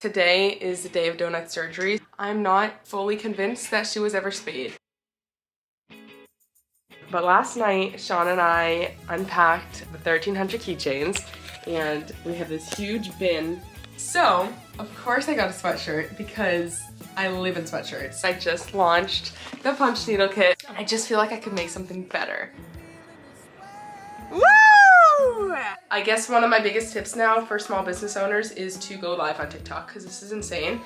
Today is the day of donut surgery. I'm not fully convinced that she was ever spayed. But last night, Sean and I unpacked the 1300 keychains and we have this huge bin. So, of course I got a sweatshirt because I live in sweatshirts. I just launched the punch needle kit and I just feel like I could make something better. Woo! I guess one of my biggest tips now for small business owners is to go live on TikTok because this is insane.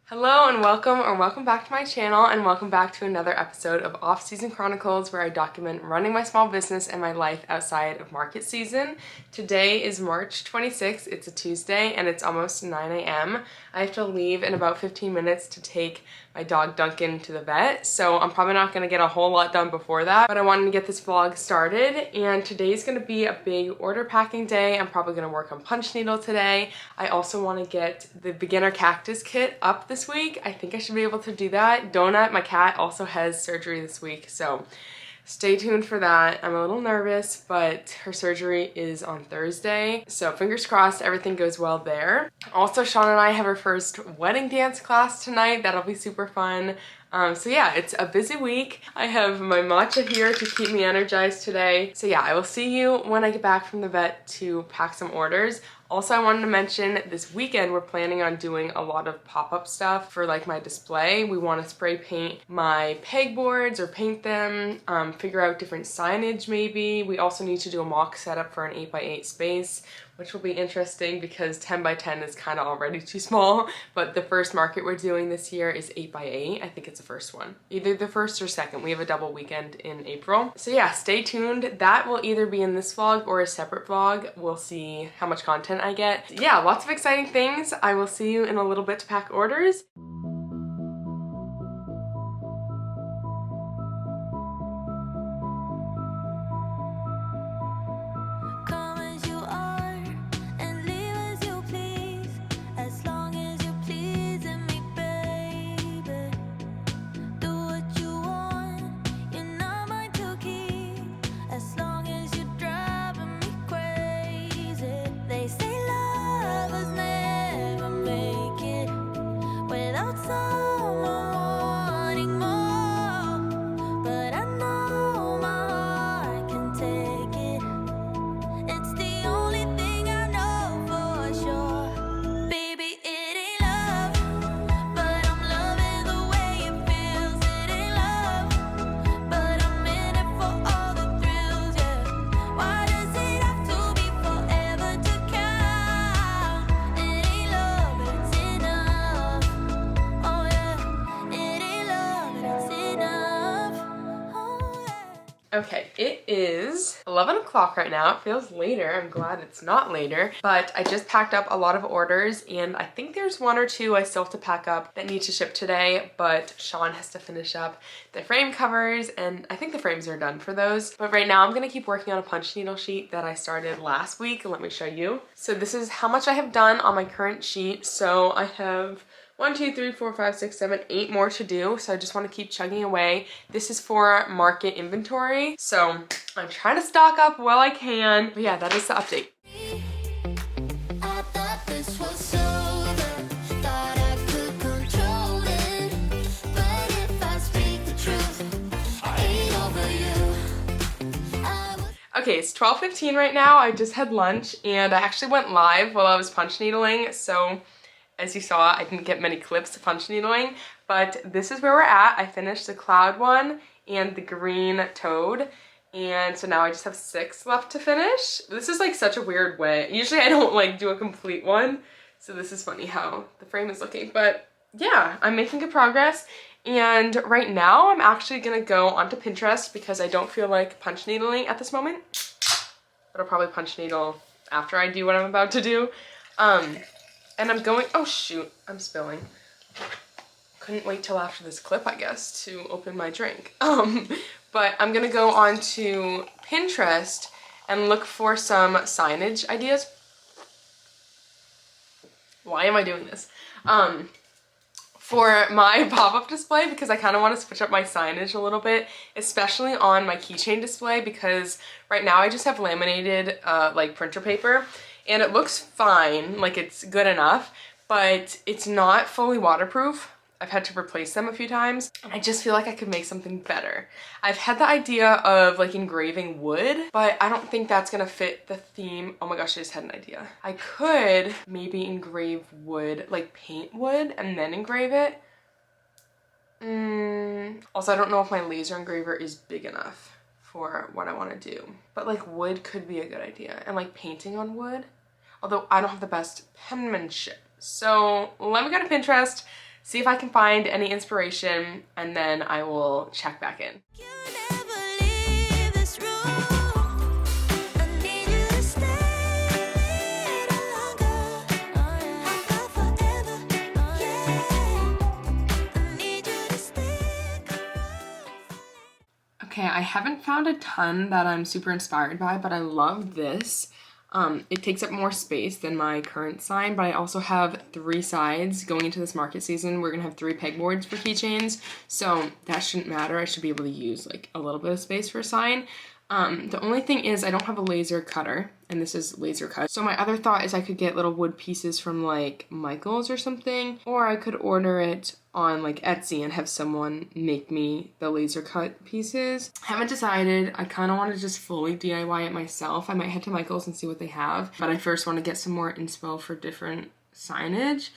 Hello and welcome back to my channel and welcome back to another episode of Off-Season Chronicles where I document running my small business and my life outside of market season. Today is March 26th, it's a Tuesday and it's almost 9 a.m. I have to leave in about 15 minutes to take my dog Duncan to the vet, so I'm probably not going to get a whole lot done before that, but I wanted to get this vlog started and today's going to be a big order packing day. I'm probably going to work on punch needle today. I also want to get the beginner cactus kit up this week. I think I should be able to do that. Donut, my cat, also has surgery this week, so stay tuned for that. I'm a little nervous, but her surgery is on Thursday, so fingers crossed everything goes well there. Also, Sean and I have our first wedding dance class tonight. That'll be super fun. So yeah, it's a busy week. I have my matcha here to keep me energized today. So yeah, I will see you when I get back from the vet to pack some orders. Also, I wanted to mention this weekend we're planning on doing a lot of pop-up stuff for like my display. We want to spray paint my pegboards or paint them, figure out different signage maybe. We also need to do a mock setup for an 8x8 space, which will be interesting because 10x10 is kind of already too small, but the first market we're doing this year is 8x8. I think it's the first one. Either the first or second. We have a double weekend in April. So yeah, stay tuned. That will either be in this vlog or a separate vlog. We'll see how much content I get. Yeah, lots of exciting things. I will see you in a little bit to pack orders. Okay, it is 11 o'clock right now. It feels later. I'm glad it's not later, but I just packed up a lot of orders and I think there's one or two I still have to pack up that need to ship today, but Sean has to finish up the frame covers and I think the frames are done for those. But right now I'm gonna keep working on a punch needle sheet that I started last week. Let me show you. So this is how much I have done on my current sheet. So I have 1, 2, 3, 4, 5, 6, 7, 8 more to do. So I just want to keep chugging away. This is for market inventory. So I'm trying to stock up while I can. But yeah, that is the update. Okay, it's 12:15 right now. I just had lunch and I actually went live while I was punch needling. So as you saw, I didn't get many clips of punch needling, but this is where we're at. I finished the cloud one and the green toad, and so now I just have 6 left to finish. This is like such a weird way. Usually I don't like do a complete one, so this is funny how the frame is looking, but yeah, I'm making good progress. And right now I'm actually gonna go onto Pinterest because I don't feel like punch needling at this moment, but I'll probably punch needle after I do what I'm about to do. And I'm going, oh shoot, I'm spilling. Couldn't wait till after this clip, I guess, to open my drink. But I'm gonna go on to Pinterest and look for some signage ideas. Why am I doing this? For my pop-up display because I kind of want to switch up my signage a little bit, especially on my keychain display because right now I just have laminated like printer paper and it looks fine, like it's good enough, but it's not fully waterproof. I've had to replace them a few times, and I just feel like I could make something better. I've had the idea of like engraving wood, but I don't think that's gonna fit the theme. Oh my gosh, I just had an idea. I could maybe engrave wood, like paint wood and then engrave it. Also, I don't know if my laser engraver is big enough for what I want to do, but like wood could be a good idea, and like painting on wood, although I don't have the best penmanship. So let me go to Pinterest, see if I can find any inspiration, and then I will check back in. Okay, I haven't found a ton that I'm super inspired by, but I love this. It takes up more space than my current sign, but I also have 3 sides. Going into this market season, we're gonna have 3 pegboards for keychains, so that shouldn't matter. I should be able to use like a little bit of space for a sign. The only thing is I don't have a laser cutter, and this is laser cut. So my other thought is I could get little wood pieces from like Michael's or something, or I could order it on like Etsy and have someone make me the laser cut pieces. Haven't decided. I kind of want to just fully DIY it myself. I might head to Michael's and see what they have, but I first want to get some more inspo for different signage.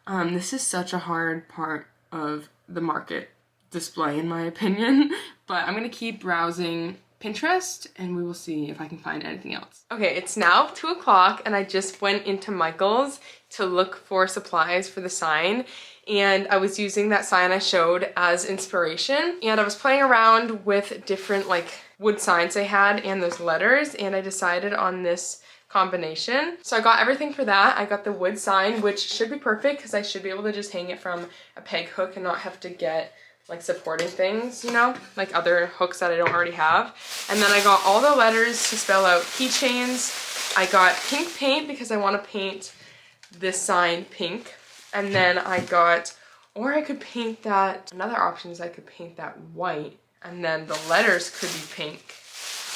This is such a hard part of the market display in my opinion, but I'm gonna keep browsing Pinterest and we will see if I can find anything else. Okay, it's now 2 o'clock and I just went into Michael's to look for supplies for the sign, and I was using that sign I showed as inspiration, and I was playing around with different like wood signs they had and those letters, and I decided on this combination. So I got everything for that. I got the wood sign, which should be perfect because I should be able to just hang it from a peg hook and not have to get like supporting things, you know, like other hooks that I don't already have. And then I got all the letters to spell out keychains. I got pink paint because I want to paint this sign pink. And then I got, or I could paint that, another option is I could paint that white, and then the letters could be pink.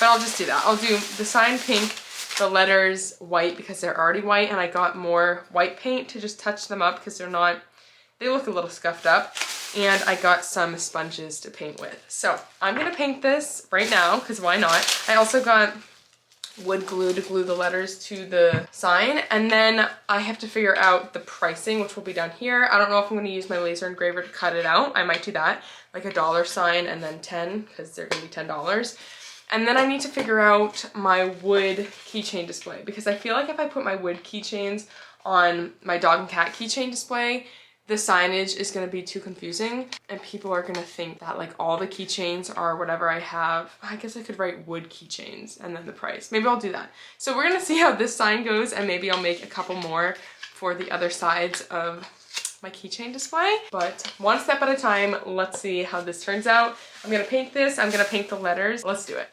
But I'll just do that. I'll do the sign pink, the letters white because they're already white, and I got more white paint to just touch them up because they're not, they look a little scuffed up. And I got some sponges to paint with. So I'm gonna paint this right now because why not? I also got wood glue to glue the letters to the sign, and then I have to figure out the pricing, which will be down here. I don't know if I'm gonna use my laser engraver to cut it out. I might do that, like a dollar sign and then 10, because they're gonna be $10. And then I need to figure out my wood keychain display, because I feel like if I put my wood keychains on my dog and cat keychain display, the signage is gonna be too confusing and people are gonna think that like all the keychains are whatever I have. I guess I could write wood keychains and then the price. Maybe I'll do that. So we're gonna see how this sign goes, and maybe I'll make a couple more for the other sides of my keychain display. But one step at a time, let's see how this turns out. I'm gonna paint this, I'm gonna paint the letters. Let's do it.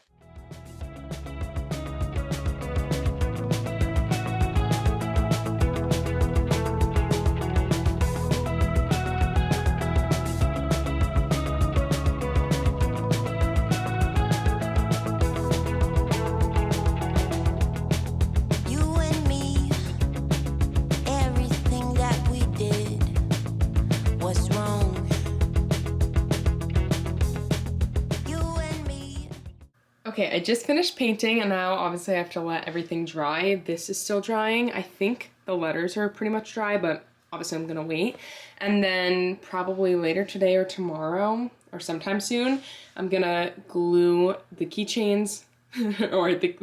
Okay, I just finished painting and now obviously I have to let everything dry. This is still drying. I think the letters are pretty much dry, but obviously I'm gonna wait. And then probably later today or tomorrow or sometime soon, I'm gonna glue the keychains or the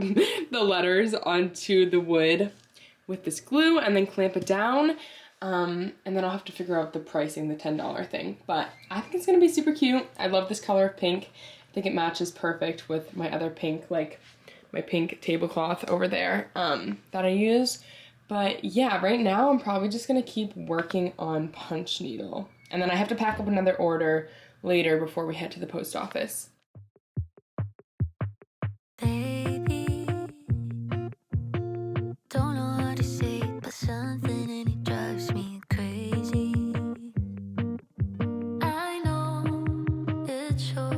letters onto the wood with this glue and then clamp it down. And then I'll have to figure out the pricing, the $10 thing. But I think it's gonna be super cute. I love this color of pink. I think it matches perfect with my other pink, like my pink tablecloth over there that I use. But yeah, right now I'm probably just gonna keep working on punch needle. And then I have to pack up another order later before we head to the post office. Baby, don't know what to say, but something in it drives me crazy. I know it's short.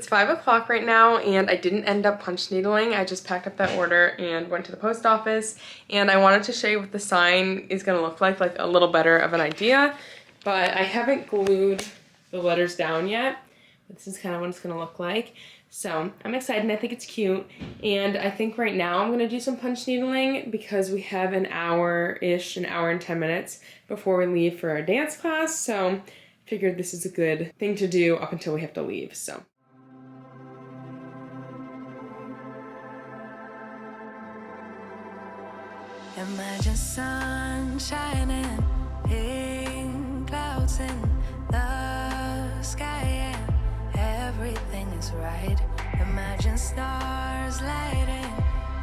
It's 5 o'clock right now and I didn't end up punch needling. I just packed up that order and went to the post office, and I wanted to show you what the sign is gonna look like a little better of an idea, but I haven't glued the letters down yet. This is kind of what it's gonna look like. So I'm excited and I think it's cute. And I think right now I'm gonna do some punch needling because we have an hour-ish, an hour and 10 minutes before we leave for our dance class. So I figured this is a good thing to do up until we have to leave, so. Imagine sun shining, pink clouds in the sky, and everything is right. Imagine stars lighting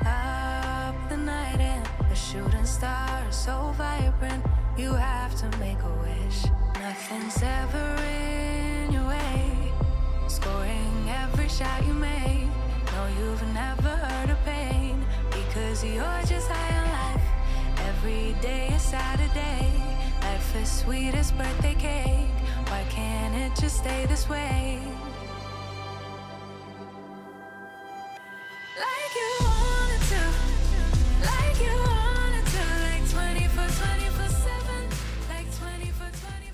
up the night, and a shooting star so vibrant, you have to make a wish. Nothing's ever in your way, scoring every shot you make. No, you've never heard of pain, because you're just high on life. Every day is Saturday. Life is sweet as birthday cake. Why can't it just stay this way? Like you wanted to, like you wanted to, like 24/7, like 24/24.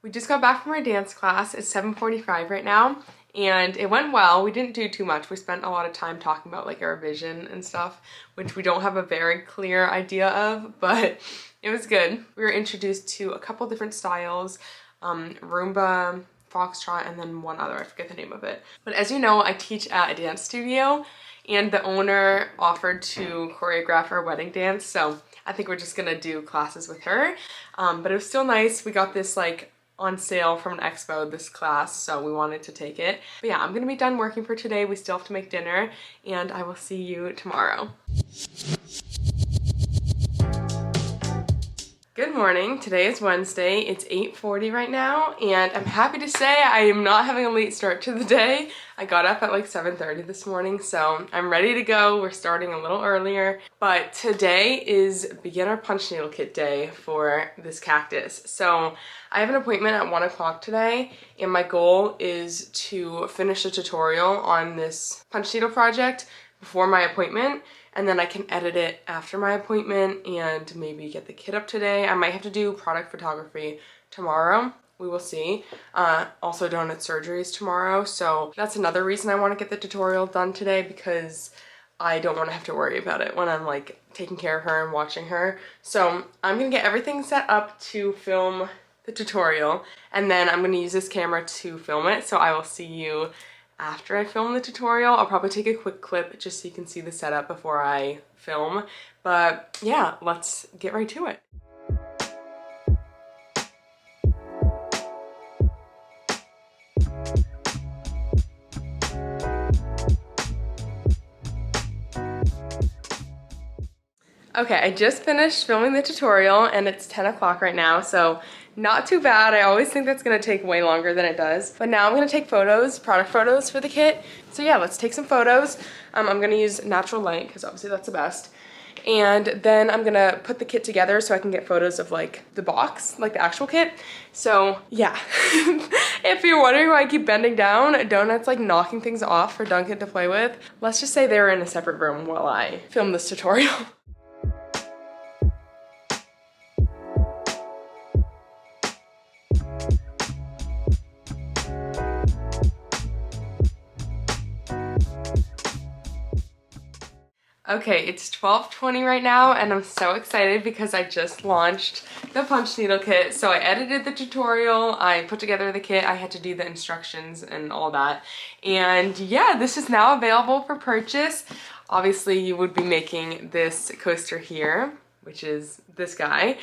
We just got back from our dance class. It's 7:45 right now. And it went well. We didn't do too much. We spent a lot of time talking about like our vision and stuff, which we don't have a very clear idea of, but it was good. We were introduced to a couple different styles, Roomba, Foxtrot, and then one other, I forget the name of it. But as you know, I teach at a dance studio, and the owner offered to choreograph our wedding dance, so I think we're just gonna do classes with her. But it was still nice. We got this like on sale from an expo, this class, so we wanted to take it. But yeah, I'm gonna be done working for today. We still have to make dinner, and I will see you tomorrow. Good morning. Today is Wednesday. It's 8:40 right now, and I'm happy to say I am not having a late start to the day. I got up at like 7:30 this morning, so I'm ready to go. We're starting a little earlier, but today is beginner punch needle kit day for this cactus. So I have an appointment at 1 o'clock today, and my goal is to finish a tutorial on this punch needle project before my appointment, and then I can edit it after my appointment and maybe get the kit up today. I might have to do product photography tomorrow. We will see. Also donut surgeries tomorrow, so that's another reason I want to get the tutorial done today, because I don't want to have to worry about it when I'm like taking care of her and watching her. So I'm gonna get everything set up to film the tutorial, and then I'm gonna use this camera to film it, so I will see you after I film the tutorial. I'll probably take a quick clip just so you can see the setup before I film. But yeah, let's get right to it. Okay, I just finished filming the tutorial and it's 10 o'clock right now, so not too bad. I always think that's gonna take way longer than it does. But now I'm gonna take photos, product photos for the kit. So yeah, let's take some photos. I'm gonna use natural light because obviously that's the best. And then I'm gonna put the kit together so I can get photos of like the box, like the actual kit. So yeah, if you're wondering why I keep bending down, Donut's like knocking things off for Duncan to play with. Let's just say they were in a separate room while I film this tutorial. Okay, it's 12:20 right now, and I'm so excited because I just launched the punch needle kit. So I edited the tutorial, I put together the kit, I had to do the instructions and all that. And yeah, this is now available for purchase. Obviously, you would be making this coaster here, which is this guy.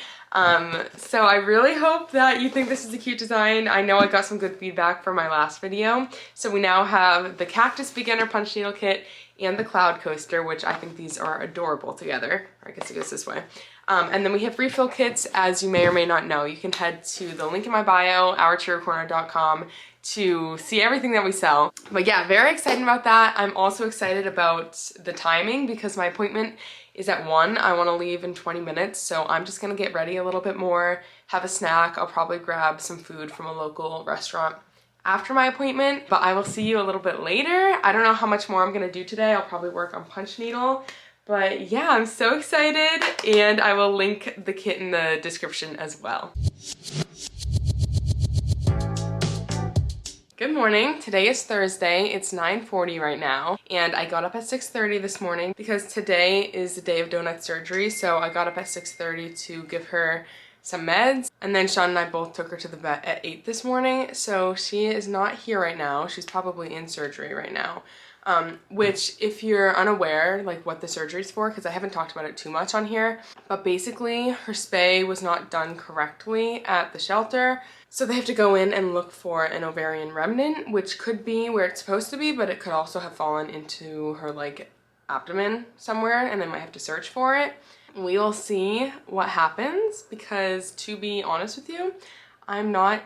So I really hope that you think this is a cute design. I know I got some good feedback from my last video. So we now have the Cactus Beginner Punch Needle Kit and the Cloud Coaster, which I think these are adorable together. Or I guess it goes this way. And then we have refill kits, as you may or may not know. You can head to the link in my bio, ourcheerycorner.com, to see everything that we sell. But yeah, very excited about that. I'm also excited about the timing because my appointment is at 1. I want to leave in 20 minutes, so I'm just gonna get ready a little bit more, have a snack. I'll probably grab some food from a local restaurant after my appointment, but I will see you a little bit later. I don't know how much more I'm gonna do today. I'll probably work on punch needle. But yeah, I'm so excited, and I will link the kit in the description as well. Good morning. Today is Thursday. It's 9:40 right now, and I got up at 6:30 this morning because today is the day of donut surgery. So I got up at 6:30 to give her some meds, and then Sean and I both took her to the vet at 8 this morning. So she is not here right now. She's probably in surgery right now. Which, if you're unaware, like what the surgery is for, because I haven't talked about it too much on here, but basically her spay was not done correctly at the shelter. So they have to go in and look for an ovarian remnant, which could be where it's supposed to be, but it could also have fallen into her like abdomen somewhere, and they might have to search for it. We will see what happens, because to be honest with you, I'm not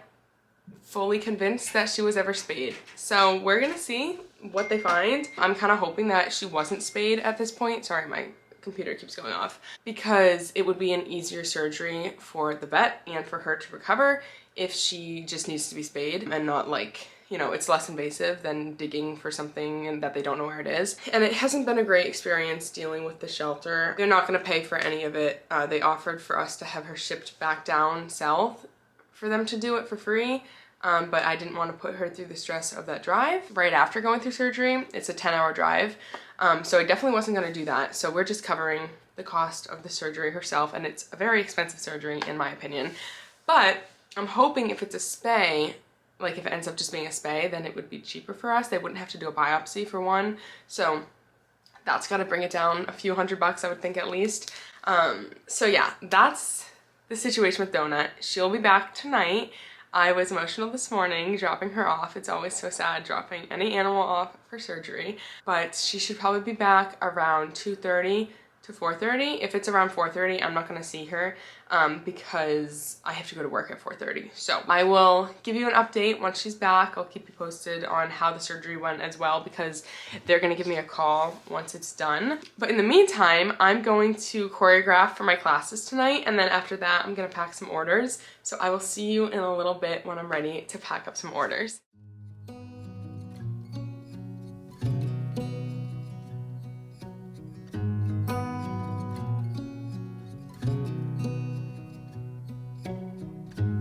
fully convinced that she was ever spayed. So we're gonna see what they find. I'm kind of hoping that she wasn't spayed at this point. Sorry, my computer keeps going off. Because it would be an easier surgery for the vet and for her to recover if she just needs to be spayed and not like, you know, it's less invasive than digging for something and that they don't know where it is. And it hasn't been a great experience dealing with the shelter. They're not gonna pay for any of it. They offered for us to have her shipped back down south for them to do it for free. But I didn't want to put her through the stress of that drive right after going through surgery. It's a 10-hour drive. So I definitely wasn't going to do that. So we're just covering the cost of the surgery herself, and it's a very expensive surgery in my opinion. But I'm hoping if it's a spay, like if it ends up just being a spay, then it would be cheaper for us. They wouldn't have to do a biopsy for one. So that's got to bring it down a few $100, I would think, at least. So yeah, that's the situation with Donut. She'll be back tonight. I was emotional this morning dropping her off. It's always so sad dropping any animal off for surgery, but she should probably be back around 2:30 to 4:30. If it's around 4:30, I'm not gonna see her because I have to go to work at 4:30. So I will give you an update once she's back. I'll keep you posted on how the surgery went as well, because they're gonna give me a call once it's done. But in the meantime, I'm going to choreograph for my classes tonight, and then after that, I'm gonna pack some orders. So I will see you in a little bit when I'm ready to pack up some orders.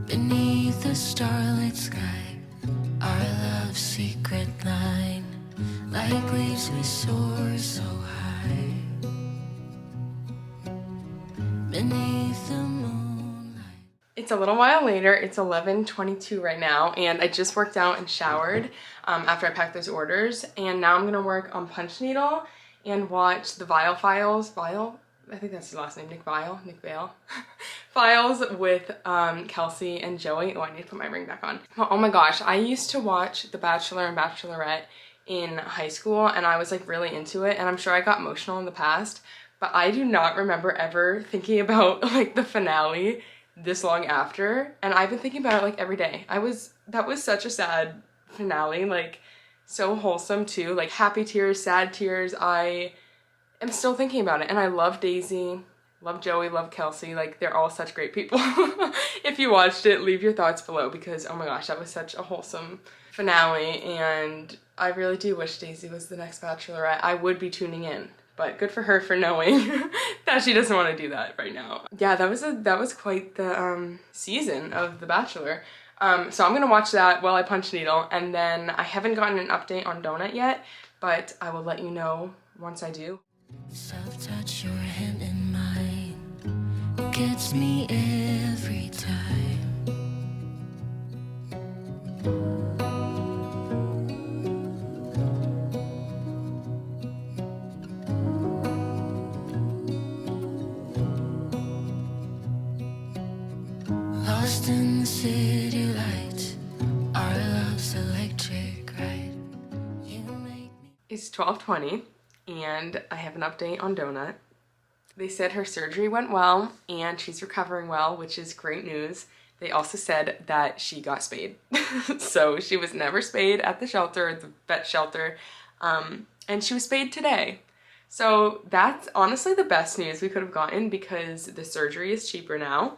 Beneath the starlit sky, our love secret line, like leaves we soar so high. Beneath the moonlight. It's a little while later. It's 11:22 right now, and I just worked out and showered after I packed those orders, and now I'm gonna work on punch needle and watch the Files, I think that's his last name, Nick Vale, Files with Kelsey and Joey. Oh, I need to put my ring back on. Oh my gosh, I used to watch The Bachelor and Bachelorette in high school, and I was like really into it, and I'm sure I got emotional in the past, but I do not remember ever thinking about like the finale this long after, and I've been thinking about it like every day. That was such a sad finale, like so wholesome too, like happy tears, sad tears. I am still thinking about it, and I love Daisy, love Joey, love Kelsey. Like, they're all such great people. If you watched it, leave your thoughts below, because oh my gosh, that was such a wholesome finale, and I really do wish Daisy was the next Bachelorette. I would be tuning in, but good for her for knowing that she doesn't want to do that right now. Yeah, that was quite the season of The Bachelor. So I'm gonna watch that while I punch needle, and then I haven't gotten an update on Donut yet, but I will let you know once I do. Self-touch, your hand in mine gets me every time. Lost in the city lights, our love's electric, right? You make me. It's 12:20. And I have an update on Donut. They said her surgery went well and she's recovering well, which is great news. They also said that she got spayed. So she was never spayed at the shelter, the vet shelter, and she was spayed today. So that's honestly the best news we could have gotten, because the surgery is cheaper now.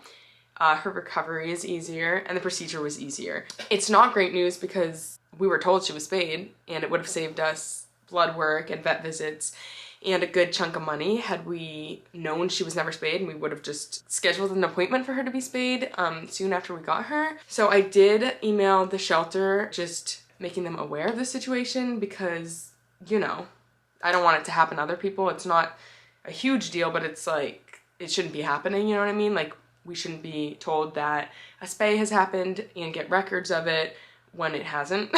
her recovery is easier and the procedure was easier. It's not great news because we were told she was spayed and it would have saved us blood work and vet visits and a good chunk of money had we known she was never spayed, and we would have just scheduled an appointment for her to be spayed soon after we got her. So I did email the shelter just making them aware of the situation because, you know, I don't want it to happen to other people. It's not a huge deal, but it's like, it shouldn't be happening, you know what I mean? Like, we shouldn't be told that a spay has happened and get records of it when it hasn't,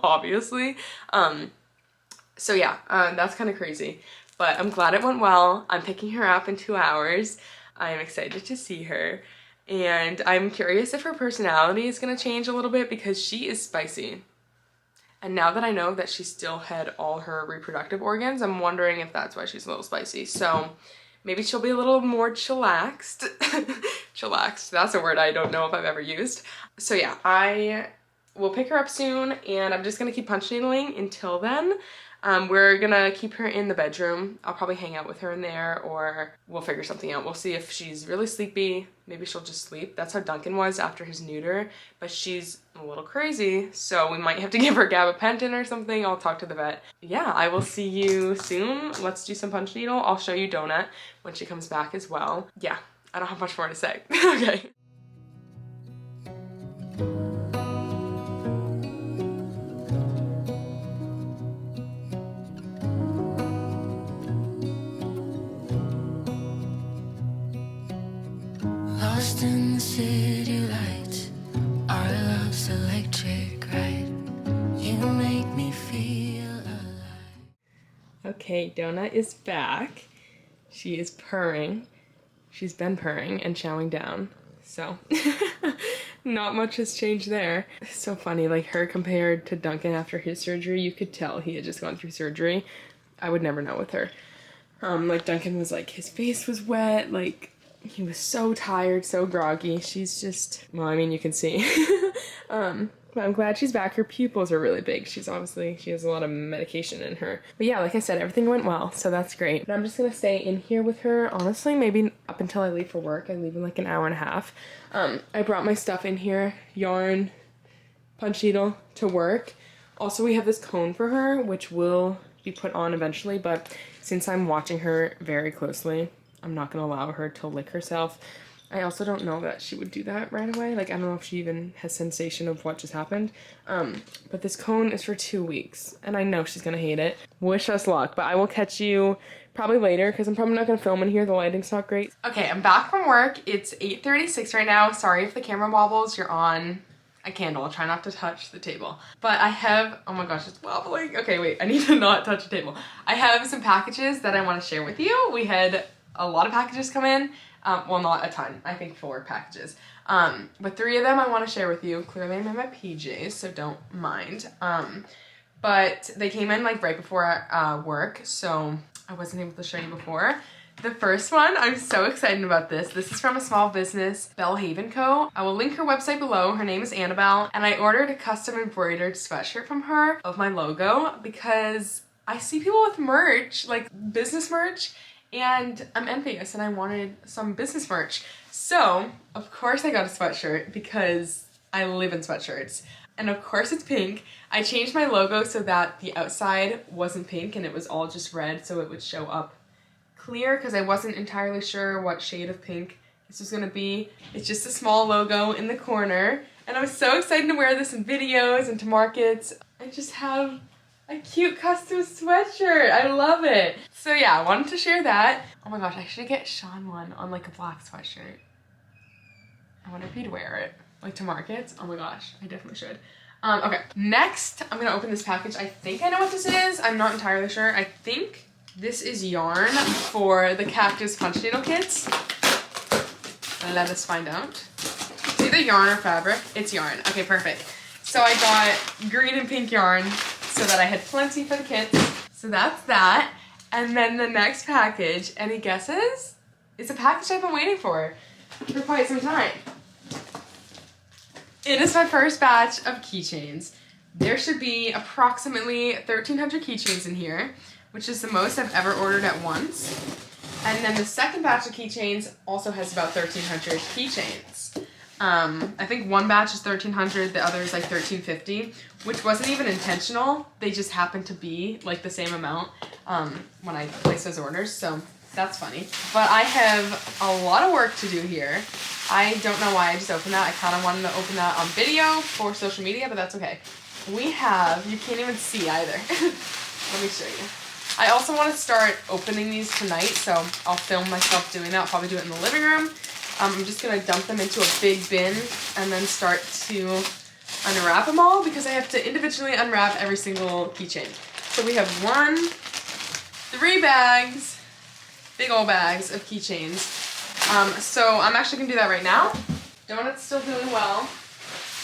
obviously. So yeah, that's kind of crazy, but I'm glad it went well. I'm picking her up in 2 hours. I'm excited to see her, and I'm curious if her personality is gonna change a little bit because she is spicy. And now that I know that she still had all her reproductive organs, I'm wondering if that's why she's a little spicy. So maybe she'll be a little more chillaxed. Chillaxed, that's a word I don't know if I've ever used. So yeah, I will pick her up soon, and I'm just gonna keep punch needling until then. We're gonna keep her in the bedroom. I'll probably hang out with her in there, or we'll figure something out. We'll see if she's really sleepy. Maybe she'll just sleep. That's how Duncan was after his neuter, but she's a little crazy, so we might have to give her gabapentin or something. I'll talk to the vet. Yeah, I will see you soon. Let's do some punch needle. I'll show you Donut when she comes back as well. Yeah, I don't have much more to say. Okay. Lost in the city lights, our love's electric, right? You make me feel alive. Okay, Donut is back. She is purring. She's been purring and chowing down. So, not much has changed there. It's so funny, like her compared to Duncan after his surgery, you could tell he had just gone through surgery. I would never know with her. Like Duncan was like, his face was wet, like he was so tired, so groggy. She's just, well, I mean, you can see. But I'm glad she's back. Her pupils are really big. She has a lot of medication in her. But yeah, like I said, everything went well, so that's great. But I'm just gonna stay in here with her, honestly, maybe up until I leave for work. I leave in like an hour and a half. I brought my stuff in here, yarn, punch needle to work. Also, we have this cone for her, which will be put on eventually, but since I'm watching her very closely, I'm not gonna allow her to lick herself. I also don't know that she would do that right away. Like, I don't know if she even has sensation of what just happened. But this cone is for 2 weeks, and I know she's gonna hate it. Wish us luck, but I will catch you probably later, because I'm probably not gonna film in here. The lighting's not great. Okay, I'm back from work. It's 8:36 right now. Sorry if the camera wobbles. You're on a candle. Try not to touch the table. But I have, oh my gosh, it's wobbling. Okay, wait, I need to not touch the table. I have some packages that I want to share with you. We had a lot of packages come in. Well, not a ton. I think 4 packages. But 3 of them I want to share with you. Clearly I'm in my PJs, so don't mind. But they came in like right before work, so I wasn't able to show you before. The first one, I'm so excited about this. This is from a small business, Bellhaven Co. I will link her website below. Her name is Annabelle, and I ordered a custom embroidered sweatshirt from her of my logo because I see people with merch, like business merch, and I'm envious and I wanted some business merch. So, of course I got a sweatshirt because I live in sweatshirts. And of course it's pink. I changed my logo so that the outside wasn't pink and it was all just red, so it would show up clear because I wasn't entirely sure what shade of pink this was gonna be. It's just a small logo in the corner. And I'm so excited to wear this in videos and to markets and just have a cute custom sweatshirt. I love it. So yeah, I wanted to share that. Oh my gosh, I should get Sean one on like a black sweatshirt. I wonder if he'd wear it. Like to markets. Oh my gosh, I definitely should. Okay, next I'm gonna open this package. I think I know what this is. I'm not entirely sure. I think this is yarn for the cactus punch needle kits. Let us find out. It's either yarn or fabric. It's yarn. Okay, perfect. So I got green and pink yarn so that I had plenty for the kids. So that's that. And then the next package, any guesses? It's a package I've been waiting for quite some time. It is my first batch of keychains. There should be approximately 1,300 keychains in here, which is the most I've ever ordered at once. And then the second batch of keychains also has about 1,300 keychains. I think one batch is 1,300, the other is like 1,350, which wasn't even intentional. They just happened to be like the same amount when I placed those orders, so that's funny. But I have a lot of work to do here. I don't know why I just opened that. I kind of wanted to open that on video for social media, but that's okay. We have, you can't even see either. Let me show you. I also want to start opening these tonight, so I'll film myself doing that. I'll probably do it in the living room. I'm just going to dump them into a big bin and then start to unwrap them all because I have to individually unwrap every single keychain. So we have 3 bags, big old bags of keychains. So I'm actually going to do that right now. Donut's still doing well.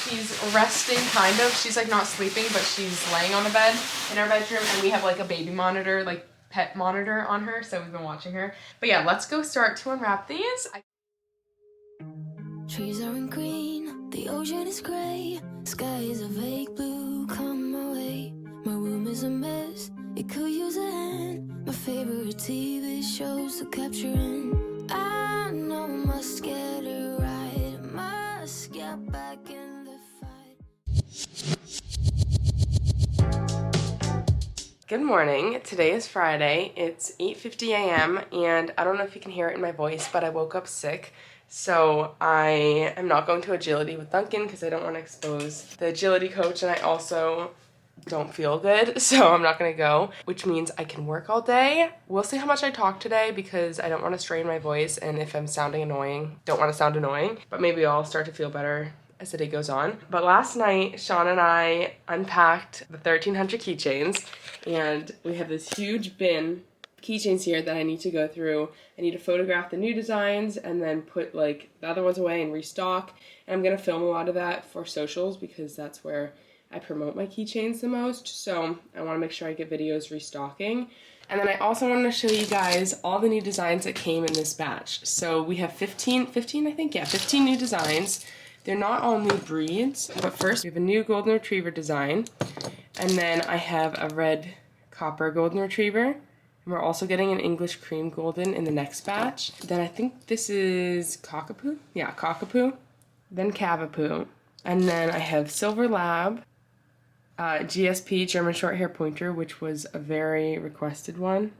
She's resting, kind of. She's like not sleeping, but she's laying on the bed in our bedroom, and we have like a baby monitor, like pet monitor on her, so we've been watching her. But yeah, let's go start to unwrap these. Trees aren't green, the ocean is gray, sky is a vague blue, come my way. My room is a mess, it could use a hand. My favorite TV shows to capture in. I know I must get it right, must get back in the fight. Good morning. Today is Friday. It's 8:50 a.m. and I don't know if you can hear it in my voice, but I woke up sick. So I am not going to agility with Duncan because I don't want to expose the agility coach, and I also don't feel good, so I'm not going to go, which means I can work all day. We'll see how much I talk today because I don't want to strain my voice, and if I'm sounding annoying, don't want to sound annoying, but maybe I'll start to feel better as the day goes on. But last night, Sean and I unpacked the 1,300 keychains, and we have this huge bin keychains here that I need to go through. I need to photograph the new designs and then put like the other ones away and restock. And I'm gonna film a lot of that for socials because that's where I promote my keychains the most. So I wanna make sure I get videos restocking. And then I also want to show you guys all the new designs that came in this batch. So we have 15 I think, yeah, 15 new designs. They're not all new breeds, but first we have a new golden retriever design. And then I have a red copper golden retriever. And we're also getting an English cream golden in the next batch. Then I think this is cockapoo. Yeah, cockapoo. Then cavapoo. And then I have silver lab, GSP, German short hair pointer, which was a very requested one.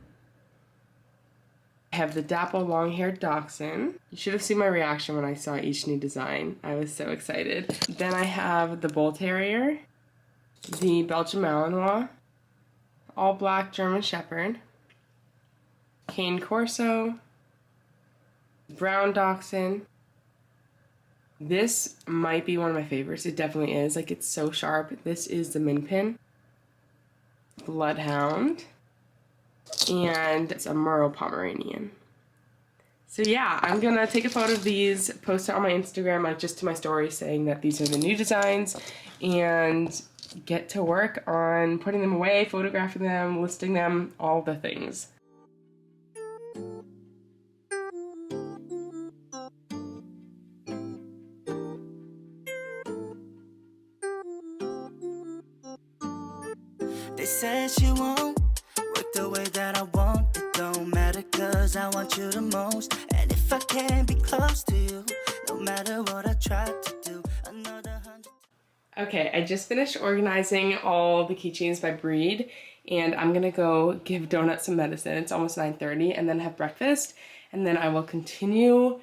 I have the dapple long-haired dachshund. You should have seen my reaction when I saw each new design. I was so excited. Then I have the bull terrier, the Belgian Malinois, all black German shepherd, cane corso, brown dachshund. This might be one of my favorites. It definitely is. Like, it's so sharp. This is the min pin, bloodhound, and it's a Merle Pomeranian. So yeah, I'm gonna take a photo of these, post it on my Instagram, like just to my story, saying that these are the new designs, and get to work on putting them away, photographing them, listing them, all the things. They said she won't work the way that I want. It don't matter cause I want you the most. And if I can't be close to you, no matter what I try to do, another 100. Okay, I just finished organizing all the keychains by breed, and I'm gonna go give Donut some medicine. It's almost 9:30, and then have breakfast, and then I will continue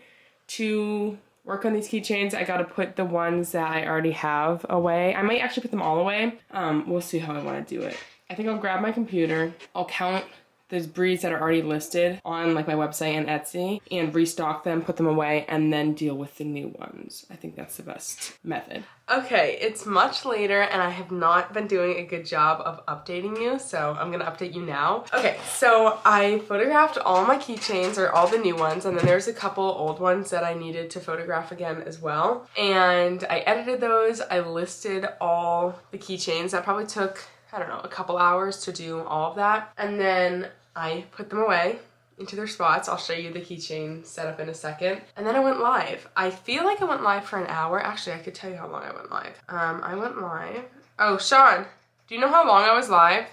to work on these keychains. I gotta put the ones that I already have away. I might actually put them all away. We'll see how I wanna do it. I think I'll grab my computer, I'll count those breeds that are already listed on like my website and Etsy and restock them, put them away, and then deal with the new ones. I think that's the best method. Okay, it's much later and I have not been doing a good job of updating you, so I'm gonna update you now. Okay, so I photographed all my keychains, or all the new ones, and then there's a couple old ones that I needed to photograph again as well. And I edited those, I listed all the keychains. That probably took, I don't know, a couple hours to do all of that. And then I put them away into their spots. I'll show you the keychain setup in a second. And then I went live. I feel like I went live for an hour. Actually, I could tell you how long I went live. I went live. Oh, Sean, do you know how long I was live?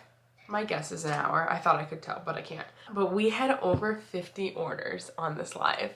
My guess is an hour. I thought I could tell, but I can't. But we had over 50 orders on this live.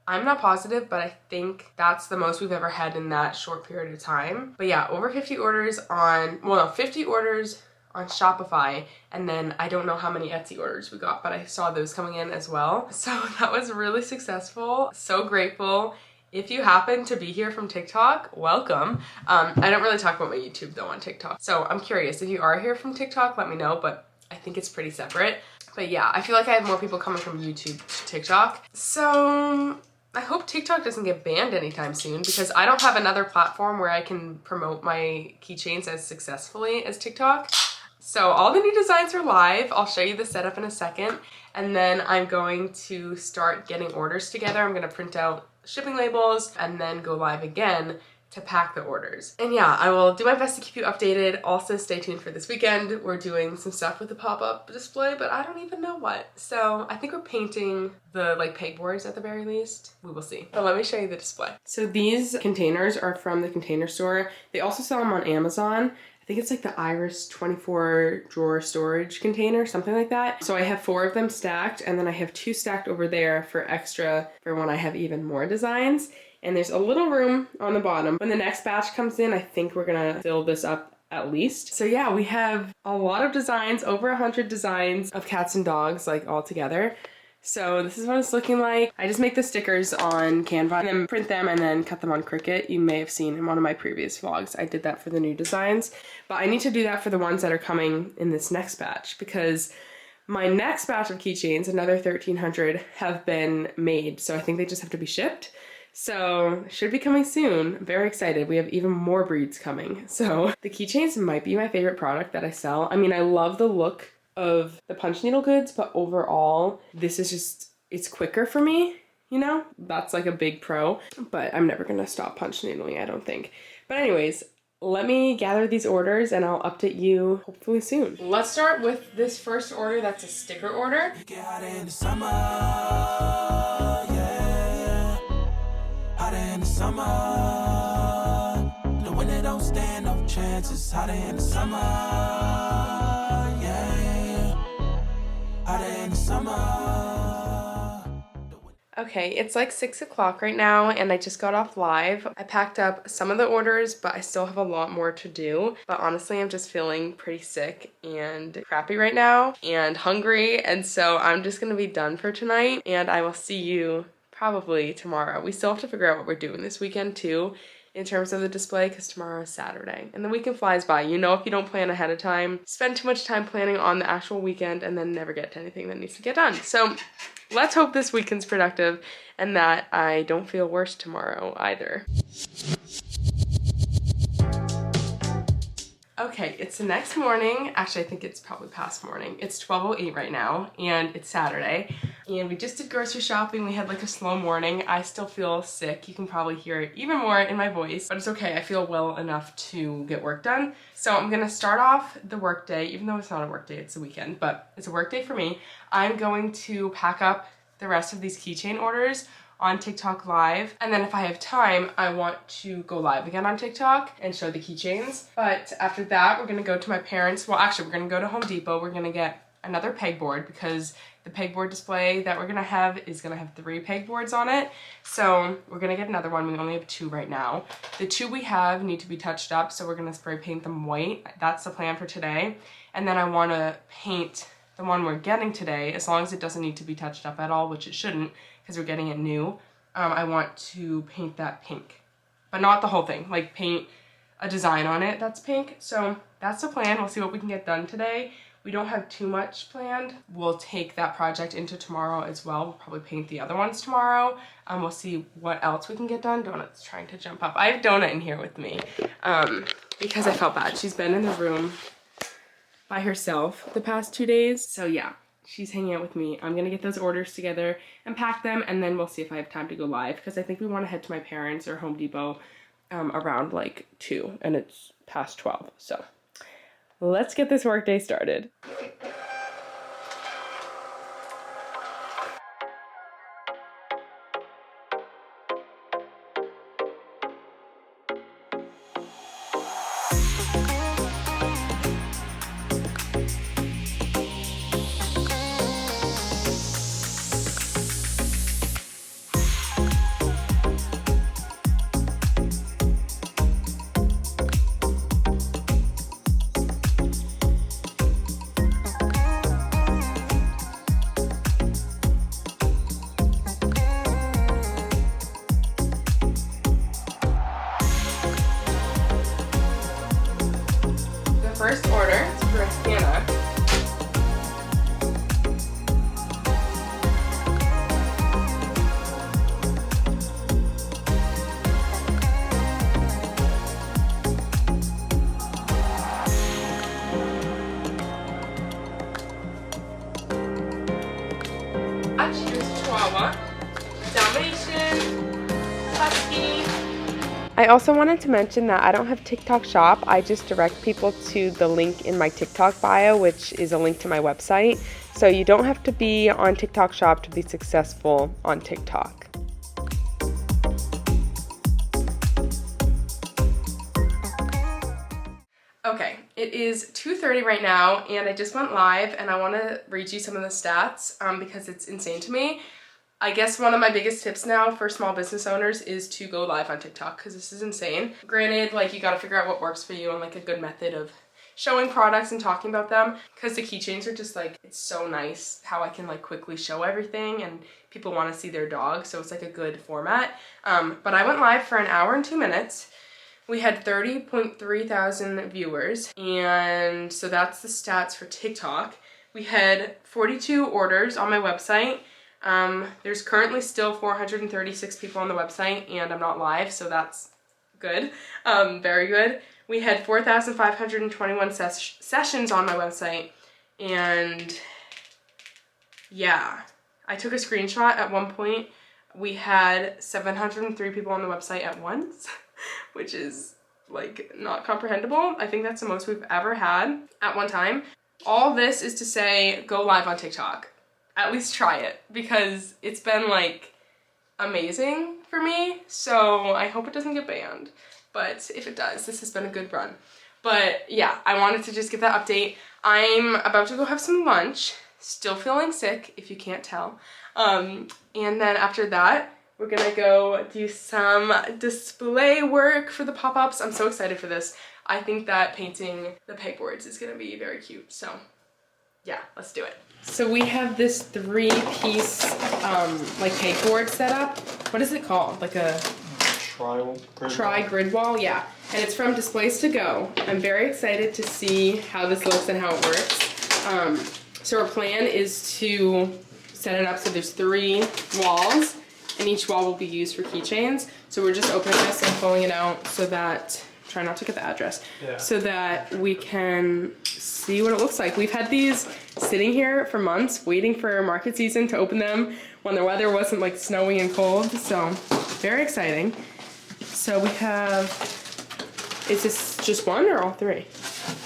I'm not positive, but I think that's the most we've ever had in that short period of time. But yeah, over 50 orders on, well, no, 50 orders on Shopify, and then I don't know how many Etsy orders we got, but I saw those coming in as well. So that was really successful. So grateful. If you happen to be here from TikTok, welcome. I don't really talk about my YouTube though on TikTok. So I'm curious, if you are here from TikTok, let me know, but I think it's pretty separate. But yeah, I feel like I have more people coming from YouTube to TikTok. So I hope TikTok doesn't get banned anytime soon, because I don't have another platform where I can promote my keychains as successfully as TikTok. So all the new designs are live. I'll show you the setup in a second. And then I'm going to start getting orders together. I'm gonna print out shipping labels and then go live again to pack the orders. And yeah, I will do my best to keep you updated. Also stay tuned for this weekend. We're doing some stuff with the pop-up display, but I don't even know what. So I think we're painting the pegboards at the very least. We will see. But let me show you the display. So these containers are from the Container Store. They also sell them on Amazon. I think it's like the Iris 24 drawer storage container, something like that. So I have 4 of them stacked, and then I have 2 stacked over there for extra for when I have even more designs. And there's a little room on the bottom. When the next batch comes in, I think we're gonna fill this up at least. So yeah, we have a lot of designs, over 100 designs of cats and dogs, like all together. So this is what it's looking like. I just make the stickers on Canva and then print them and then cut them on Cricut. You may have seen in one of my previous vlogs, I did that for the new designs. But I need to do that for the ones that are coming in this next batch, because my next batch of keychains, another 1,300, have been made. So I think they just have to be shipped. So should be coming soon. I'm very excited. We have even more breeds coming. So the keychains might be my favorite product that I sell. I mean, I love the look of the punch needle goods, but overall, this is just, it's quicker for me, you know? That's like a big pro, but I'm never gonna stop punch needling, I don't think. But anyways, let me gather these orders and I'll update you hopefully soon. Let's start with this first order. That's a sticker order. Summer, the winter don't stand no chances. Hotter in the summer, yeah. Hotter in the summer. Okay, it's like 6 o'clock right now and I just got off live. I packed up some of the orders, but I still have a lot more to do. But honestly, I'm just feeling pretty sick and crappy right now and hungry. And so I'm just gonna be done for tonight and I will see you probably tomorrow. We still have to figure out what we're doing this weekend too in terms of the display, because tomorrow is Saturday and the weekend flies by. You know, if you don't plan ahead of time, spend too much time planning on the actual weekend and then never get to anything that needs to get done. So let's hope this weekend's productive and that I don't feel worse tomorrow either. Okay, it's the next morning. Actually, I think it's probably past morning. It's 12:08 right now, and it's Saturday. And we just did grocery shopping. We had like a slow morning. I still feel sick. You can probably hear it even more in my voice, but it's okay. I feel well enough to get work done. So I'm gonna start off the work day, even though it's not a work day, it's a weekend, but it's a work day for me. I'm going to pack up the rest of these keychain orders on TikTok live, and then if I have time I want to go live again on TikTok and show the keychains. But after that we're gonna go to my parents', well actually we're gonna go to Home Depot. We're gonna get another pegboard because the pegboard display that we're gonna have is gonna have 3 pegboards on it. So we're gonna get another one. We only have 2 right now. The 2 we have need to be touched up, so we're gonna spray paint them white. That's the plan for today. And then I wanna paint the one we're getting today, as long as it doesn't need to be touched up at all, which it shouldn't, because we're getting it new. I want to paint that pink, but not the whole thing, like paint a design on it that's pink. So that's the plan. We'll see what we can get done today. We don't have too much planned. We'll take that project into tomorrow as well. We'll probably paint the other ones tomorrow. We'll see what else we can get done. Donut's trying to jump up. I have Donut in here with me because I felt bad. She's been in the room by herself the past 2 days. So yeah, she's hanging out with me. I'm gonna get those orders together and pack them, and then we'll see if I have time to go live, because I think we want to head to my parents or Home Depot around like 2, and it's past 12. So let's get this workday started. first order is for Hannah. I also wanted to mention that I don't have TikTok shop. I just direct people to the link in my TikTok bio, which is a link to my website. So you don't have to be on TikTok shop to be successful on TikTok. Okay, it is 2:30 right now, and I just went live, and I want to read you some of the stats because it's insane to me. I guess one of my biggest tips now for small business owners is to go live on TikTok because this is insane. Granted, like, you gotta figure out what works for you and like a good method of showing products and talking about them, because the keychains are just like, it's so nice how I can like quickly show everything and people want to see their dog, so it's like a good format. But I went live for an hour and 2 minutes. We had 30.3 thousand viewers, and so that's the stats for TikTok. We had 42 orders on my website. There's currently still 436 people on the website, and I'm not live, so that's good. Very good. We had 4,521 sessions on my website, and yeah, I took a screenshot at one point. We had 703 people on the website at once, which is like not comprehensible. I think that's the most we've ever had at one time. All this is to say, go live on TikTok. At least try it, because it's been like amazing for me, so I hope it doesn't get banned. But if it does, this has been a good run. But yeah, I wanted to just give that update. I'm about to go have some lunch, still feeling sick if you can't tell. And then after that, we're gonna go do some display work for the pop-ups. I'm so excited for this. I think that painting the pegboards is gonna be very cute, so yeah, let's do it. So we have this 3-piece like pegboard set up. What is it called? Like a tri-grid wall, yeah. And it's from Displays to Go. I'm very excited to see how this looks and how it works. So our plan is to set it up so there's 3 walls, and each wall will be used for keychains. So we're just opening this and pulling it out so that, try not to get the address, so that we can see what it looks like. We've had these sitting here for months waiting for market season to open them when the weather wasn't like snowy and cold, so very exciting. So we have, is this just one or all 3?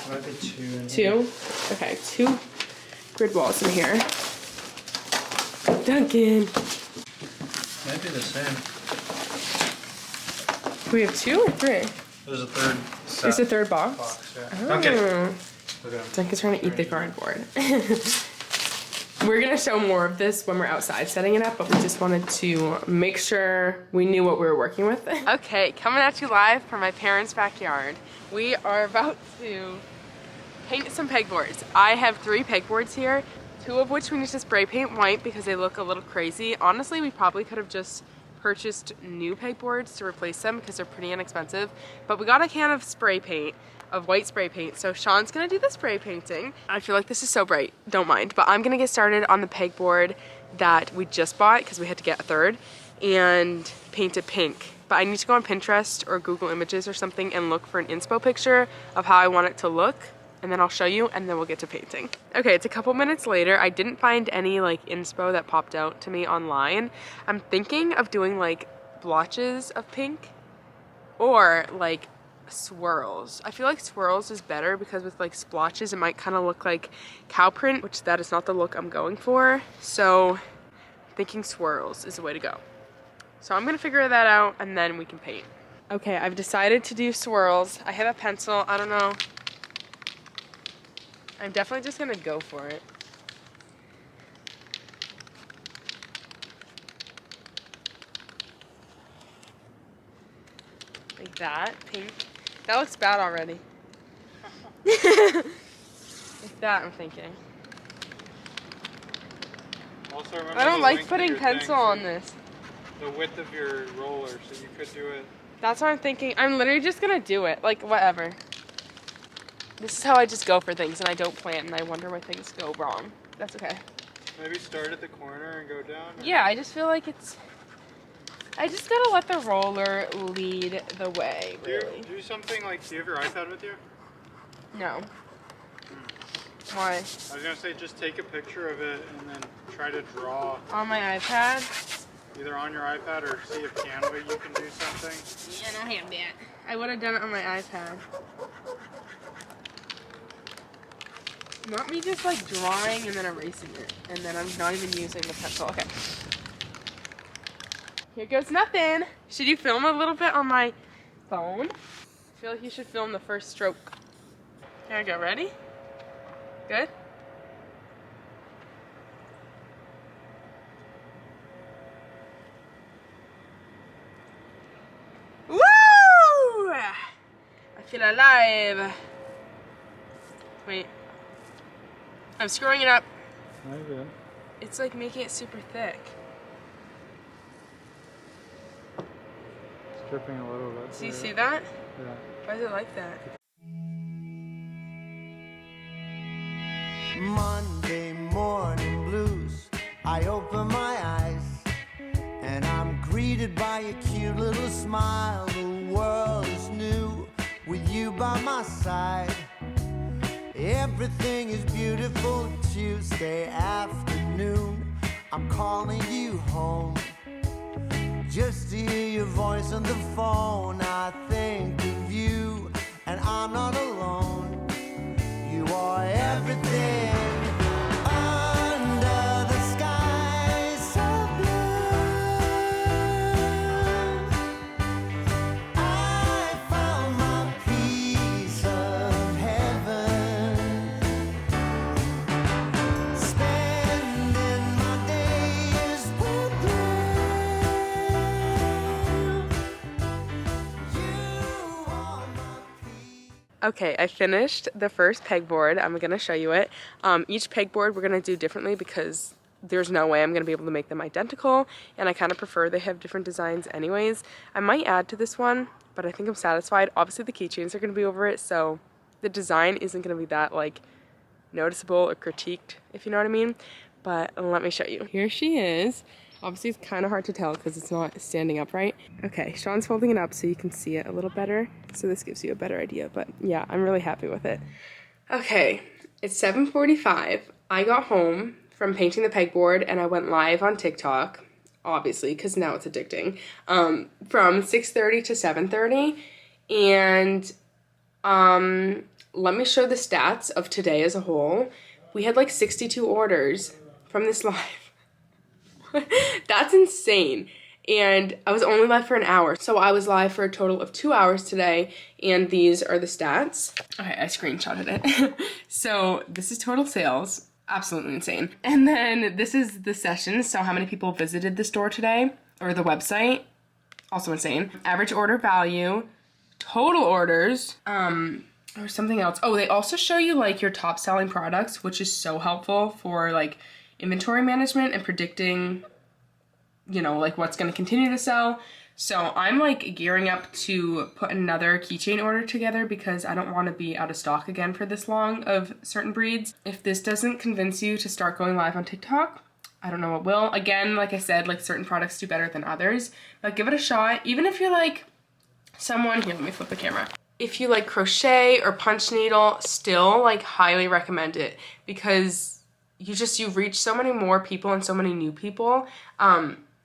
Might be 2. 2? Okay, 2 grid walls in here. Duncan. Might be the same. We have 2 or 3? There's a third set. There's a third box? Yeah. Oh. Okay. Duncan's trying to eat the cardboard. We're gonna show more of this when we're outside setting it up, but we just wanted to make sure we knew what we were working with. Okay, coming at you live from my parents' backyard. We are about to paint some pegboards. I have 3 pegboards here, 2 of which we need to spray paint white because they look a little crazy. Honestly, we probably could have just purchased new pegboards to replace them because they're pretty inexpensive, but we got a can of spray paint, of white spray paint, so Sean's gonna do the spray painting. I feel like this is so bright, don't mind, but I'm gonna get started on the pegboard that we just bought because we had to get a third, and paint it pink. But I need to go on Pinterest or Google Images or something and look for an inspo picture of how I want it to look, and then I'll show you, and then we'll get to painting. Okay, it's a couple minutes later. I didn't find any like inspo that popped out to me online. I'm thinking of doing like blotches of pink or like swirls. I feel like swirls is better because with like splotches it might kind of look like cow print, which that is not the look I'm going for. So I'm thinking swirls is the way to go. So I'm gonna figure that out and then we can paint. Okay, I've decided to do swirls. I have a pencil, I don't know. I'm definitely just gonna go for it. Like that, pink. That looks bad already. Like that, I'm thinking. Also remember I don't the like length of putting your pencil thing, on this. The width of your roller, so you could do it. That's what I'm thinking. I'm literally just gonna do it, like whatever. This is how I just go for things and I don't plan and I wonder where things go wrong. That's okay. Maybe start at the corner and go down? Or? Yeah, I just feel like I just gotta let the roller lead the way, really. Do something like, do you have your iPad with you? No. Why? I was gonna say just take a picture of it and then try to draw. On my iPad? Either on your iPad or see if Canva you can do something. Yeah, I don't have that. I would have done it on my iPad. Not me just like drawing and then erasing it. And then I'm not even using the pencil. Okay. Here goes nothing. Should you film a little bit on my phone? I feel like you should film the first stroke. Here I go. Ready? Good? Woo! I feel alive. Wait. I'm screwing it up. Okay. It's like making it super thick. It's dripping a little bit. Do you see that? Yeah. Why is it like that? Monday morning blues. I open my eyes and I'm greeted by a cute little smile. The world is new with you by my side. Everything is beautiful. Tuesday afternoon, I'm calling you home just to hear your voice on the phone. I think of you and I'm not alone. You are everything under the sky so blue. I found my piece of heaven, spending my days with you. You are my piece. Okay, I finished the first pegboard. I'm gonna show you it. Each pegboard we're gonna do differently because there's no way I'm gonna be able to make them identical, and I kind of prefer they have different designs anyways. I might add to this one, but I think I'm satisfied. Obviously the keychains are gonna be over it, so the design isn't gonna be that like noticeable or critiqued, if you know what I mean. But let me show you. Here she is. Obviously it's kind of hard to tell because it's not standing upright. Okay, Sean's holding it up so you can see it a little better. So this gives you a better idea, but yeah, I'm really happy with it. Okay, it's 7:45. I got home from painting the pegboard and I went live on TikTok, obviously, because now it's addicting, from 6:30 to 7:30. And let me show the stats of today as a whole. We had like 62 orders from this live. That's insane. And I was only live for an hour. So I was live for a total of 2 hours today. And these are the stats. Okay, I screenshotted it. So this is total sales. Absolutely insane. And then this is the sessions. So how many people visited the store today or the website? Also insane. Average order value, total orders, or something else. Oh, they also show you like your top selling products, which is so helpful for like inventory management and predicting, you know, like what's going to continue to sell. So I'm like gearing up to put another keychain order together because I don't want to be out of stock again for this long of certain breeds. If this doesn't convince you to start going live on TikTok, I don't know what will. Again, like I said, like certain products do better than others, but give it a shot. Even if you're like someone, here, let me flip the camera. If you like crochet or punch needle, still like highly recommend it because you reach so many more people and so many new people.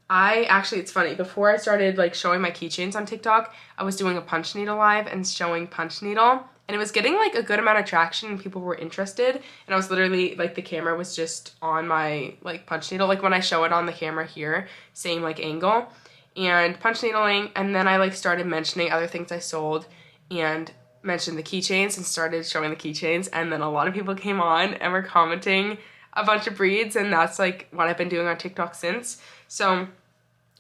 It's funny, before I started like showing my keychains on TikTok, I was doing a punch needle live and showing punch needle, and it was getting like a good amount of traction and people were interested, and I was literally like, the camera was just on my like punch needle, like when I show it on the camera here, same like angle, and punch needling, and then I like started mentioning other things I sold and mentioned the keychains and started showing the keychains, and then a lot of people came on and were commenting a bunch of breeds, and that's like what I've been doing on TikTok since. So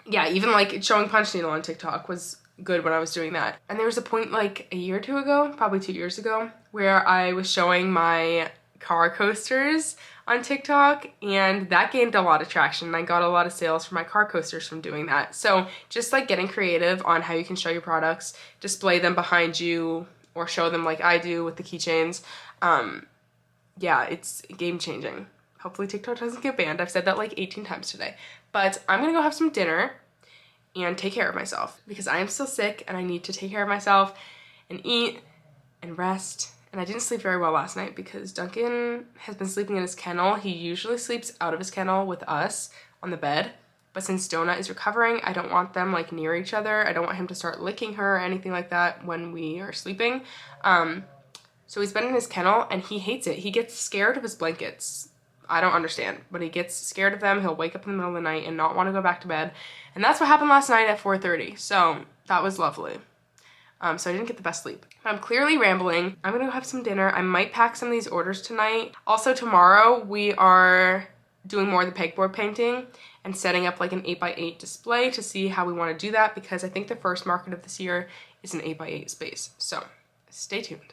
yeah, even like showing punch needle on TikTok was good when I was doing that. And there was a point like a year or two ago, probably 2 years ago, where I was showing my car coasters on TikTok, and that gained a lot of traction. I got a lot of sales for my car coasters from doing that. So just like getting creative on how you can show your products, display them behind you, or show them like I do with the keychains. Yeah, it's game changing. Hopefully TikTok doesn't get banned. I've said that like 18 times today. But I'm gonna go have some dinner and take care of myself because I am still sick and I need to take care of myself and eat and rest. And I didn't sleep very well last night because Duncan has been sleeping in his kennel. He usually sleeps out of his kennel with us on the bed. But since Donut is recovering, I don't want them like near each other. I don't want him to start licking her or anything like that when we are sleeping. So he's been in his kennel and he hates it. He gets scared of his blankets. I don't understand, but he gets scared of them. He'll wake up in the middle of the night and not want to go back to bed. And that's what happened last night at 4:30. So that was lovely. So I didn't get the best sleep. I'm clearly rambling. I'm gonna go have some dinner. I might pack some of these orders tonight. Also tomorrow we are doing more of the pegboard painting and setting up like an 8x8 display to see how we want to do that because I think the first market of this year is an 8x8 space. So stay tuned.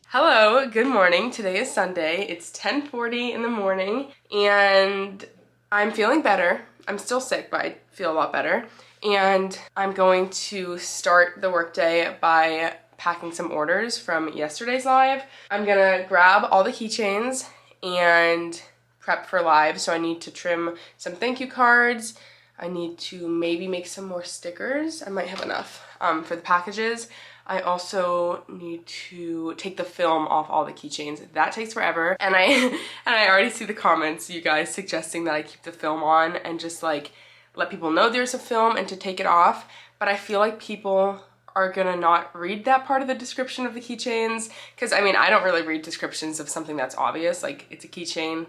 Hello, good morning. Today is Sunday. It's 10:40 in the morning and I'm feeling better. I'm still sick, but I feel a lot better. And I'm going to start the workday by packing some orders from yesterday's live. I'm gonna grab all the keychains and prep for live. So I need to trim some thank you cards. I need to maybe make some more stickers. I might have enough for the packages. I also need to take the film off all the keychains. That takes forever. And I already see the comments, you guys suggesting that I keep the film on and just like let people know there's a film and to take it off. But I feel like people are gonna not read that part of the description of the keychains. Cause I mean, I don't really read descriptions of something that's obvious. Like it's a keychain.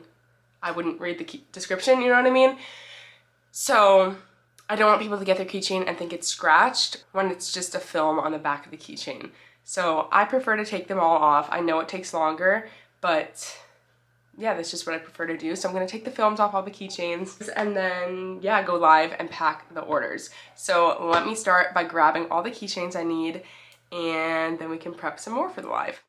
I wouldn't read the description, you know what I mean? So I don't want people to get their keychain and think it's scratched when it's just a film on the back of the keychain. So I prefer to take them all off. I know it takes longer, but yeah, that's just what I prefer to do. So I'm gonna take the films off all the keychains and then yeah, go live and pack the orders. So let me start by grabbing all the keychains I need and then we can prep some more for the live.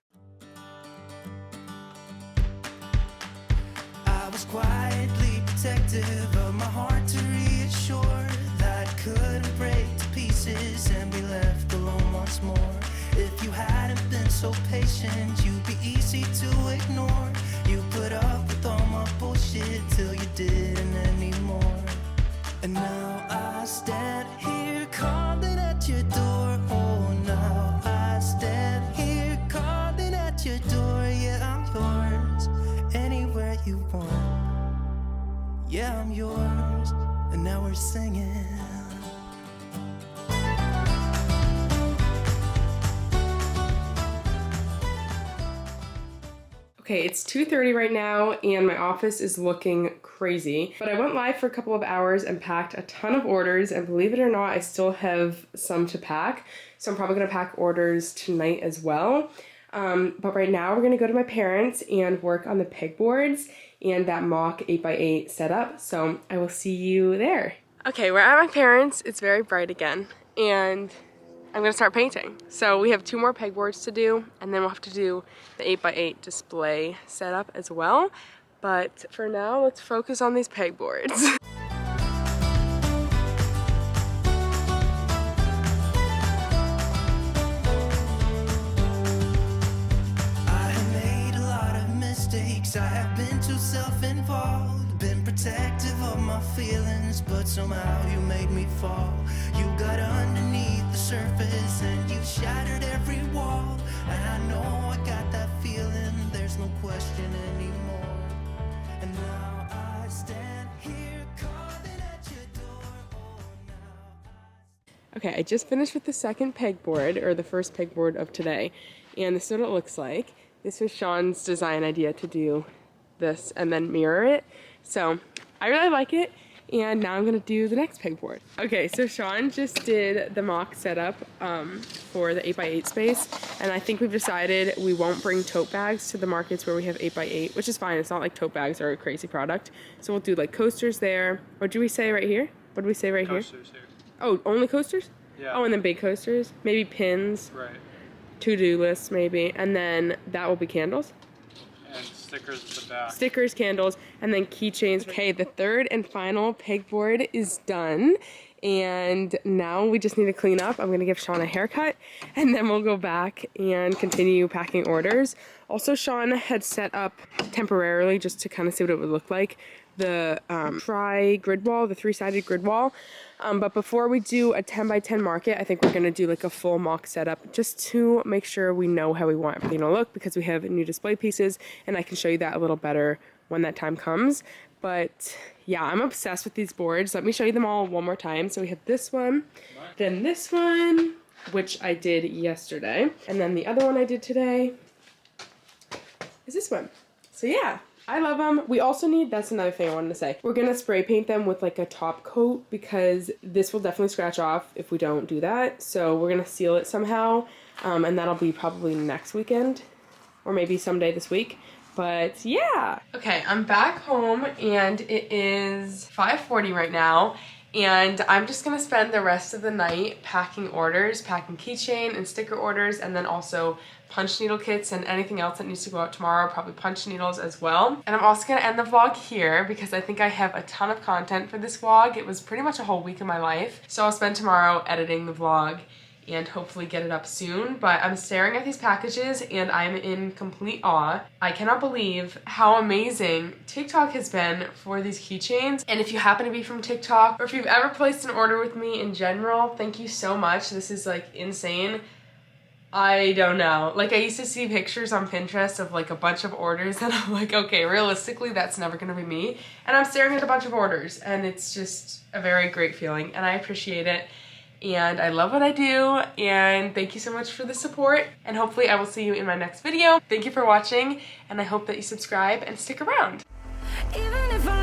I was quietly protective of my heart to reassure that I couldn't break to pieces and be left alone once more. If you hadn't been so patient, you'd be easy to ignore. You put up with all my bullshit till you didn't anymore. And now I stand here calling at your door. Oh, now I stand here calling at your door. Yeah, I'm yours anywhere you want. Yeah, I'm yours. And now we're singing. Okay, it's 2:30 right now and my office is looking crazy. But I went live for a couple of hours and packed a ton of orders and believe it or not, I still have some to pack. So I'm probably gonna pack orders tonight as well. But right now we're gonna go to my parents and work on the pegboards and that mock 8x8 setup. So I will see you there. Okay, we're at my parents'. It's very bright again and I'm gonna start painting. So we have 2 more pegboards to do and then we'll have to do the 8x8 display setup as well. But for now, let's focus on these pegboards. I have made a lot of mistakes. I have been too self-involved, been protective of my feelings, but somehow you made me fall. You got underneath the surface and you shattered every wall. And I know I got that feeling, there's no question anymore. And now I stand here calling at your door. Oh, now Okay, I just finished with the second pegboard, or the first pegboard of today, and this is what it looks like. This was Sean's design idea to do this and then mirror it. So I really like it, and now I'm gonna do the next pegboard. Okay, so Sean just did the mock setup for the 8x8 space, and I think we've decided we won't bring tote bags to the markets where we have 8x8, which is fine. It's not like tote bags are a crazy product. So we'll do like coasters there. What do we say right here? What do we say right Coasters here? here. Oh, only coasters? Yeah. Oh, and then big coasters? Maybe pins, Right. to-do lists maybe, and then that will be candles. And stickers at the back. Stickers, candles, and then keychains. Okay, the third and final pegboard is done, And now we just need to clean up. I'm gonna give Sean a haircut and then we'll go back and continue packing orders. Also, Sean had set up temporarily just to kind of see what it would look like, the grid wall, the 3-sided grid wall. But before we do a 10 by 10 market, I think we're gonna do like a full mock setup just to make sure we know how we want everything to look, because we have new display pieces and I can show you that a little better when that time comes. But yeah, I'm obsessed with these boards. Let me show you them all one more time. So we have this one, then this one, which I did yesterday, and then the other one I did today is this one. So yeah, I love them. We also need, that's another thing I wanted to say, we're gonna spray paint them with like a top coat because this will definitely scratch off if we don't do that. So we're gonna seal it somehow, and that'll be probably next weekend or maybe someday this week. But yeah. Okay, I'm back home and it is 5:40 right now, and I'm just gonna spend the rest of the night packing orders, packing keychain and sticker orders, and then also punch needle kits and anything else that needs to go out tomorrow, probably punch needles as well. And I'm also gonna end the vlog here because I think I have a ton of content for this vlog. It was pretty much a whole week of my life. So I'll spend tomorrow editing the vlog and hopefully get it up soon. But I'm staring at these packages and I'm in complete awe. I cannot believe how amazing TikTok has been for these keychains. And if you happen to be from TikTok, or if you've ever placed an order with me in general, thank you so much. This is like insane. I don't know. Like, I used to see pictures on Pinterest of like a bunch of orders and I'm like, okay, realistically, that's never gonna be me. And I'm staring at a bunch of orders and it's just a very great feeling and I appreciate it. And I love what I do, and thank you so much for the support, and hopefully I will see you in my next video. Thank you for watching, and I hope that you subscribe and stick around. Even if I